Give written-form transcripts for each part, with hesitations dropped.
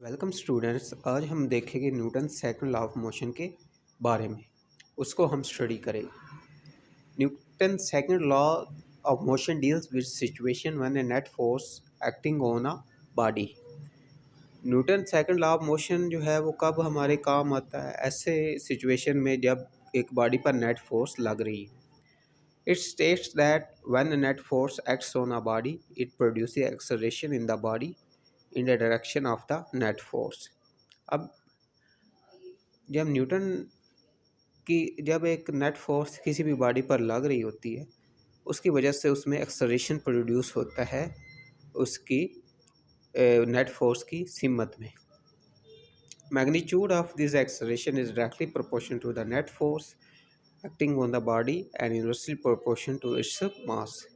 Welcome students. आज हम देखेंगे Newton second law of motion के बारे में। उसको हम स्टडी करेंगे। Newton second law of motion deals with situation when A net force acting on a body. Newton second law of motion जो है वो कब हमारे काम आता है? ऐसे सिचुएशन में जब एक बॉडी पर नेट फोर्स लग रही है। It states that when a net force acts on a body it produces acceleration in the body in the direction of the net force। अब जब एक नेट फोर्स किसी भी बॉडी पर लग रही होती है, उसकी वजह से उसमें एक्सेलरेशन प्रोड्यूस होता है उसकी नेट फोर्स की सिमत में। Magnitude of this acceleration is directly proportional to the net force acting on the body and inversely proportional to its mass.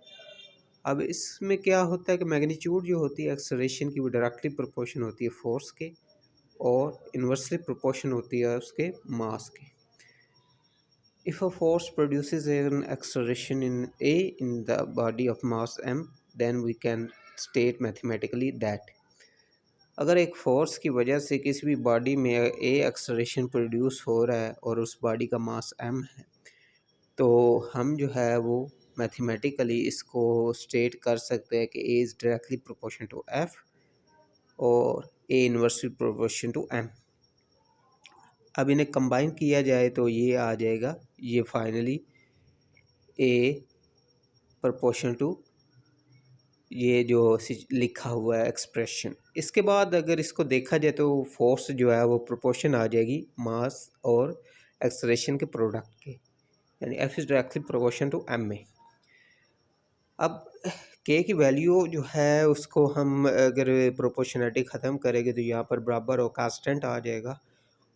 अब इसमें क्या होता है कि मैग्नीट्यूड जो होती है एक्सेलरेशन की, वो डायरेक्टली प्रोपोर्शन होती है फोर्स के और इनवर्सली प्रोपोर्शन होती है उसके मास के। If a force produces an acceleration in the body of mass m, then we can state mathematically that अगर एक फोर्स की वजह से किसी भी बॉडी में ए एक्सेलरेशन प्रोड्यूस हो रहा है और उस बॉडी का मास m है, तो हम जो है वो मैथमेटिकली इसको स्टेट कर सकते हैं कि A is directly proportion to F और A inversely proportion to M. अब इन्हें कंबाइन किया जाए तो ये आ जाएगा, ये फाइनली ए प्रोपोर्शन टू ये जो लिखा हुआ है एक्सप्रेशन। इसके बाद अगर इसको देखा जाए तो फोर्स जो है वो प्रोपोर्शन आ जाएगी मास और एक्सेलरेशन के प्रोडक्ट के, यानी F is directly proportion to M में। अब के की वैल्यू जो है उसको हम अगर प्रोपोर्शनलिटी ख़त्म करेंगे तो यहाँ पर बराबर और कांस्टेंट आ जाएगा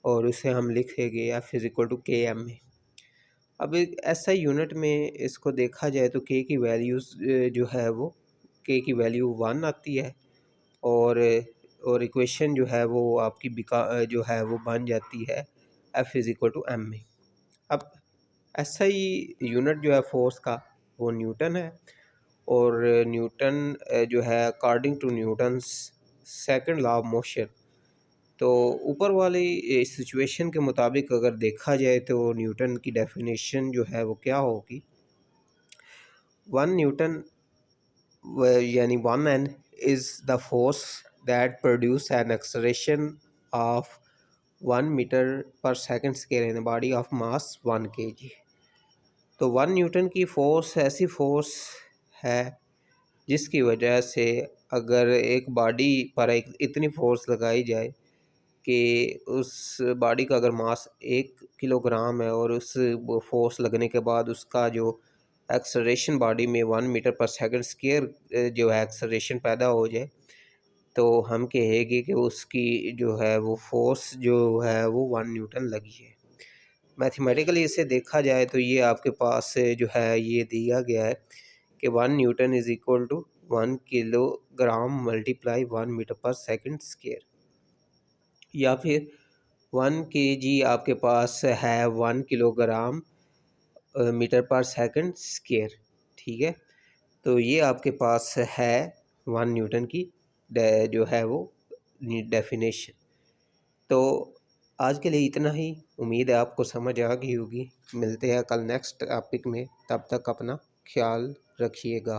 और उसे हम लिखेंगे एफ इज़ इक्वल टू के एम में। अब एक ऐसा यूनिट में इसको देखा जाए तो के की वैल्यूज़ जो है वो के की वैल्यू 1 आती है और इक्वेशन जो है वो आपकी जो है वो बन जाती है F is equal to M में। अब ऐसा ही यूनिट जो है फोर्स का वो न्यूटन है और न्यूटन जो है according to Newton's second law of motion, तो ऊपर वाली सिचुएशन के मुताबिक अगर देखा जाए तो न्यूटन की डेफिनेशन जो है वो क्या होगी? 1 न्यूटन यानी 1 n is the force that produce an acceleration of 1 meter per second square in a body of mass 1 kg। तो 1 न्यूटन की फोर्स ऐसी फोर्स है जिसकी वजह से अगर एक बॉडी पर एक इतनी फोर्स लगाई जाए कि उस बॉडी का अगर मास 1 किलोग्राम है और उस फोर्स लगने के बाद उसका जो एक्सेलरेशन बॉडी में 1 मीटर पर सेकंड स्क्वायर जो है एक्सेलरेशन पैदा हो जाए, तो हम कहेंगे कि उसकी जो है वो फोर्स जो है वो 1 न्यूटन लगी है। मैथमेटिकली इसे देखा जाए तो ये आपके पास जो है ये दिया गया है कि 1 newton is equal to 1 kilogram multiply 1 metre पर सेकंड स्क्वायर, या फिर 1 केजी आपके पास है 1 किलोग्राम मीटर पर सेकंड स्क्वायर। ठीक है, तो ये आपके पास है 1 न्यूटन की जो है वो डेफिनेशन। तो आज के लिए इतना ही। उम्मीद है आपको समझ आ गई होगी। मिलते हैं कल नेक्स्ट टॉपिक में, तब तक अपना ख्याल रखिएगा।